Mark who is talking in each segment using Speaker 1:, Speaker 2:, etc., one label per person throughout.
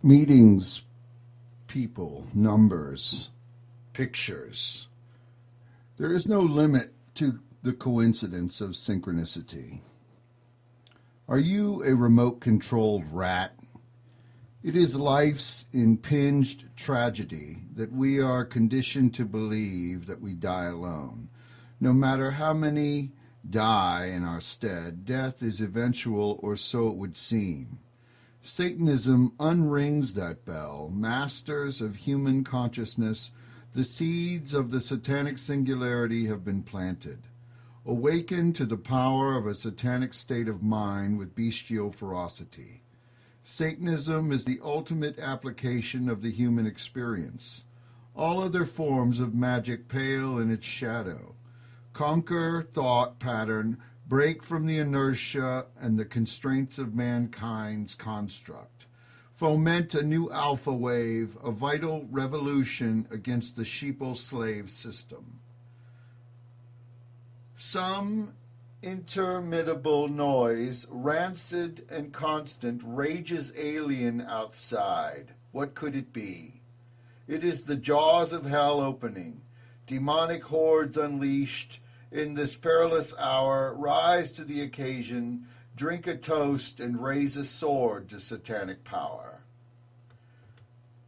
Speaker 1: Meetings, people, numbers, pictures. There is no limit to the coincidence of synchronicity. Are you a remote-controlled rat? It is life's impinged tragedy that we are conditioned to believe that we die alone. No matter how many die in our stead, death is eventual, or so it would seem. Satanism unrings that bell. Masters of human consciousness, the seeds of the satanic singularity have been planted. Awaken to the power of a satanic state of mind with bestial ferocity. Satanism is the ultimate application of the human experience. All other forms of magic pale in its shadow. Conquer thought pattern, break from the inertia and the constraints of mankind's construct. Foment a new alpha wave, a vital revolution against the sheeple-slave system. Some interminable noise, rancid and constant, rages alien outside. What could it be? It is the jaws of hell opening. Demonic hordes unleashed. In this perilous hour, rise to the occasion, drink a toast, and raise a sword to satanic power.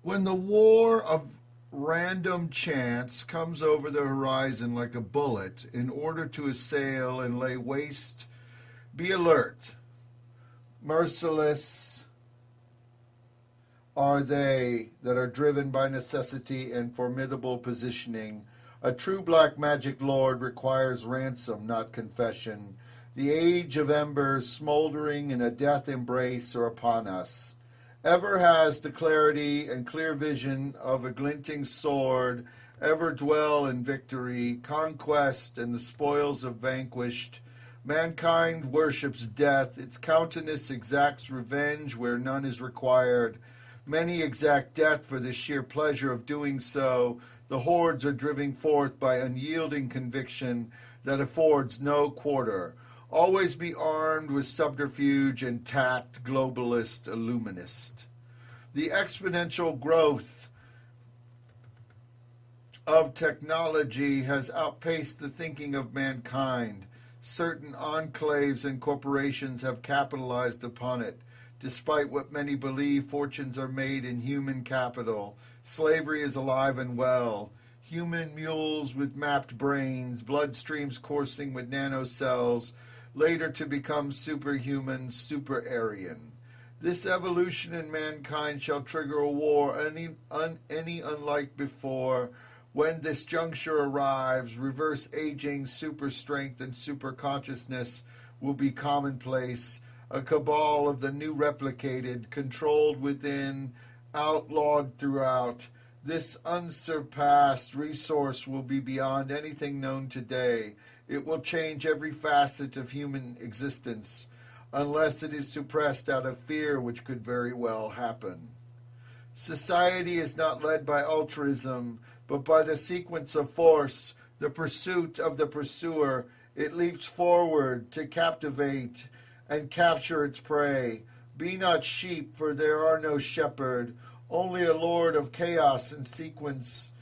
Speaker 1: When the war of random chance comes over the horizon like a bullet in order to assail and lay waste, be alert. Merciless are they that are driven by necessity and formidable positioning. A true black magic lord requires ransom, not confession. The age of embers smoldering in a death embrace are upon us. Ever has the clarity and clear vision of a glinting sword, ever dwell in victory, conquest, and the spoils of vanquished. Mankind worships death, its countenance exacts revenge where none is required. Many exact death for the sheer pleasure of doing so. The hordes are driven forth by unyielding conviction that affords no quarter. Always be armed with subterfuge and tact, globalist, illuminist. The exponential growth of technology has outpaced the thinking of mankind. Certain enclaves and corporations have capitalized upon it. Despite what many believe, fortunes are made in human capital. Slavery is alive and well. Human mules with mapped brains, bloodstreams coursing with nanocells, later to become superhuman, super-Aryan. This evolution in mankind shall trigger a war any unlike before. When this juncture arrives, reverse aging, super strength, and super consciousness will be commonplace. A cabal of the new replicated, controlled within, outlawed throughout. This unsurpassed resource will be beyond anything known today. It will change every facet of human existence, unless it is suppressed out of fear, which could very well happen. Society is not led by altruism, but by the sequence of force, the pursuit of the pursuer. It leaps forward to captivate and capture its prey. Be not sheep, for there are no shepherd, only a lord of chaos and sequence,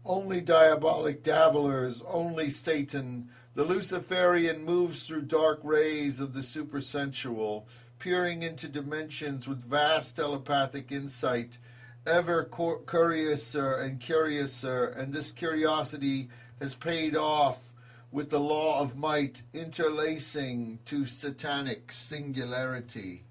Speaker 1: only diabolic dabblers, only Satan. The Luciferian moves through dark rays of the supersensual, peering into dimensions with vast telepathic insight, ever curiouser and curiouser, and this curiosity has paid off with the law of might interlacing to satanic singularity.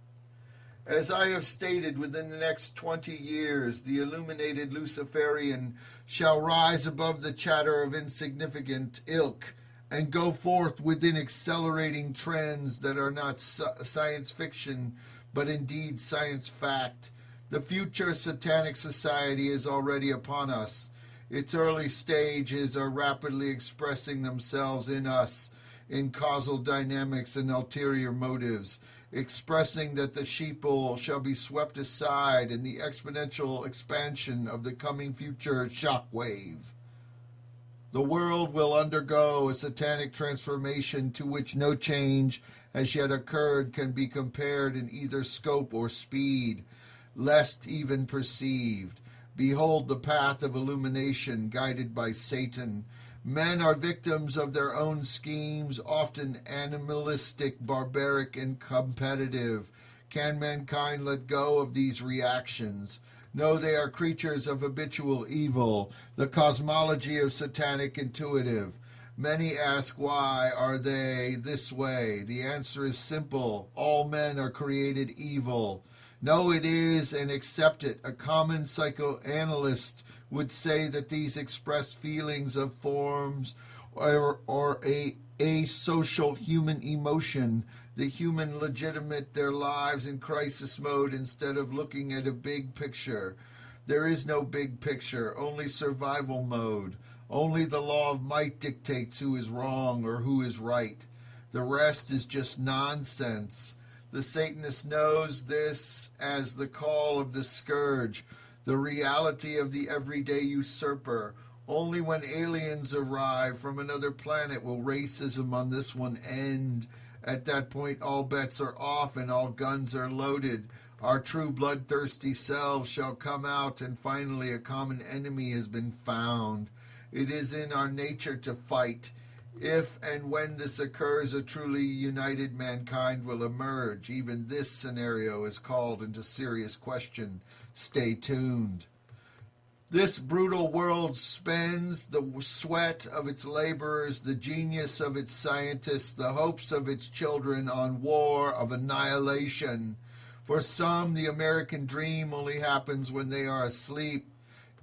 Speaker 1: As I have stated, within the next 20 years, the illuminated Luciferian shall rise above the chatter of insignificant ilk and go forth within accelerating trends that are not science fiction, but indeed science fact. The future satanic society is already upon us. Its early stages are rapidly expressing themselves in us, in causal dynamics and ulterior motives, expressing that the sheeple shall be swept aside in the exponential expansion of the coming future shockwave. The world will undergo a satanic transformation to which no change has yet occurred can be compared in either scope or speed. lest even perceived. Behold the path of illumination guided by Satan. Men are victims of their own schemes, often animalistic, barbaric, and competitive. Can mankind let go of these reactions? No, they are creatures of habitual evil, the cosmology of satanic intuitive. Many ask, why are they this way? The answer is simple. All men are created evil. No, it is, and accept it. A common psychoanalyst would say that these express feelings of forms or a social human emotion. The human legitimate their lives in crisis mode instead of looking at a big picture. There is no big picture, only survival mode. Only the law of might dictates who is wrong or who is right. The rest is just nonsense. The Satanist knows this as the call of the scourge, the reality of the everyday usurper. Only when aliens arrive from another planet will racism on this one end. At that point, all bets are off and all guns are loaded. Our true bloodthirsty selves shall come out, and finally a common enemy has been found. It is in our nature to fight. If and when this occurs, a truly united mankind will emerge. Even this scenario is called into serious question. Stay tuned. This brutal world spends the sweat of its laborers, the genius of its scientists, the hopes of its children on war of annihilation. For some, the American dream only happens when they are asleep.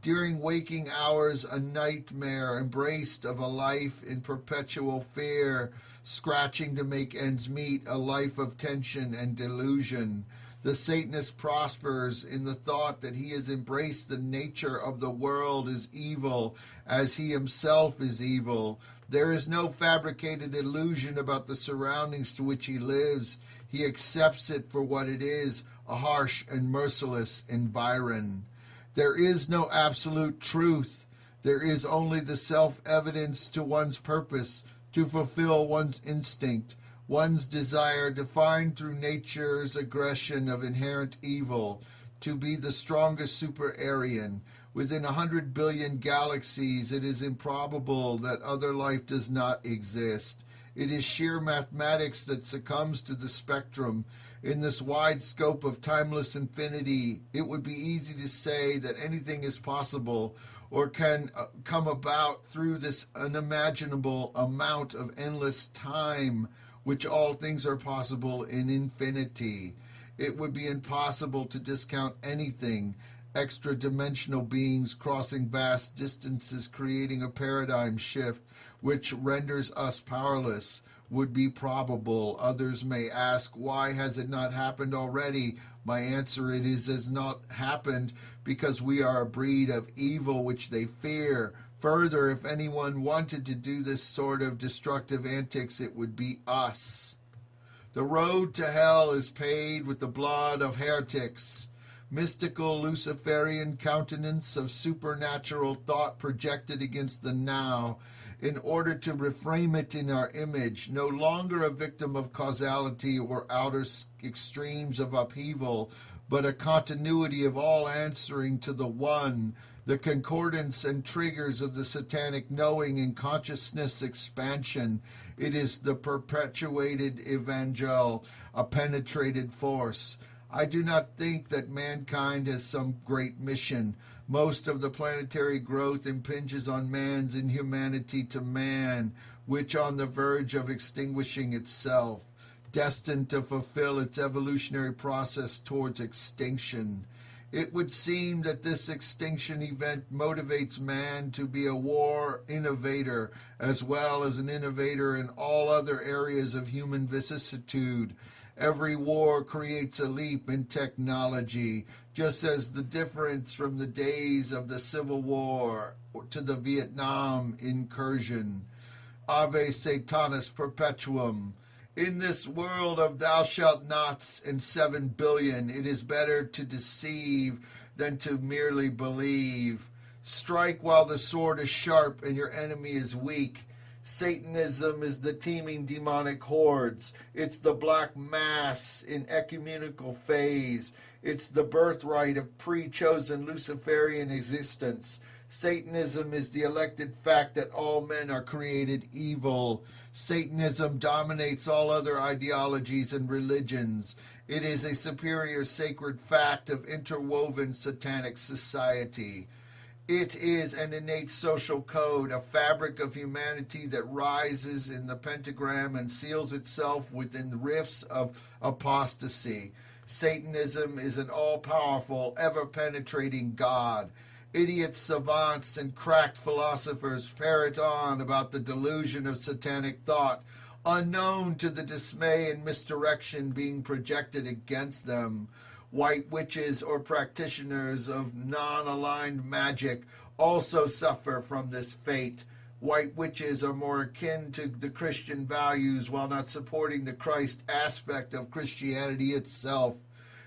Speaker 1: During waking hours, a nightmare embraced of a life in perpetual fear, scratching to make ends meet, a life of tension and delusion. The Satanist prospers in the thought that he has embraced the nature of the world as evil, as he himself is evil. There is no fabricated illusion about the surroundings to which he lives. He accepts it for what it is, a harsh and merciless environ. There is no absolute truth. There is only the self-evidence to one's purpose, to fulfill one's instinct, one's desire, defined through nature's aggression of inherent evil, to be the strongest super-Aryan. Within 100 billion galaxies, it is improbable that other life does not exist. It is sheer mathematics that succumbs to the spectrum. In this wide scope of timeless infinity, it would be easy to say that anything is possible or can come about through this unimaginable amount of endless time, which all things are possible in infinity. It would be impossible to discount anything. Extra-dimensional beings crossing vast distances, creating a paradigm shift which renders us powerless, would be probable. Others may ask, why has it not happened already? My answer, it has not happened because we are a breed of evil which they fear. Further, if anyone wanted to do this sort of destructive antics, it would be us. The road to hell is paved with the blood of heretics. Mystical Luciferian countenance of supernatural thought projected against the now, in order to reframe it in our image, no longer a victim of causality or outer extremes of upheaval, but a continuity of all answering to the one, the concordance and triggers of the satanic knowing and consciousness expansion. It is the perpetuated evangel, a penetrated force. I do not think that mankind has some great mission. Most of the planetary growth impinges on man's inhumanity to man, which on the verge of extinguishing itself, destined to fulfill its evolutionary process towards extinction. It would seem that this extinction event motivates man to be a war innovator, as well as an innovator in all other areas of human vicissitude. Every war creates a leap in technology, just as the difference from the days of the Civil War to the Vietnam incursion. Ave Satanas Perpetuum. In this world of thou shalt nots and 7 billion, it is better to deceive than to merely believe. Strike while the sword is sharp and your enemy is weak. Satanism is the teeming demonic hordes. It's the black mass in ecumenical phase. It's the birthright of pre-chosen Luciferian existence. Satanism is the elected fact that all men are created evil. Satanism dominates all other ideologies and religions. It is a superior sacred fact of interwoven satanic society. It is an innate social code, a fabric of humanity that rises in the pentagram and seals itself within rifts of apostasy. Satanism is an all-powerful, ever-penetrating God. Idiot savants and cracked philosophers parrot on about the delusion of satanic thought, unknown to the dismay and misdirection being projected against them. White witches or practitioners of non-aligned magic also suffer from this fate. White witches are more akin to the Christian values while not supporting the Christ aspect of Christianity itself.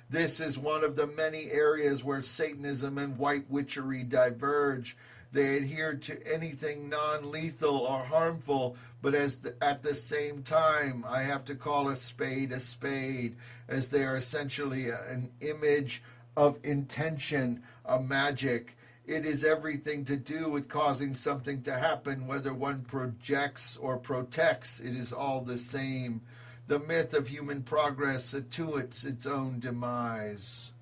Speaker 1: This is one of the many areas where Satanism and white witchery diverge. They adhere to anything non-lethal or harmful, but at the same time, I have to call a spade, as they are essentially an image of intention, a magic. It is everything to do with causing something to happen, whether one projects or protects. It is all the same. The myth of human progress attuits its own demise.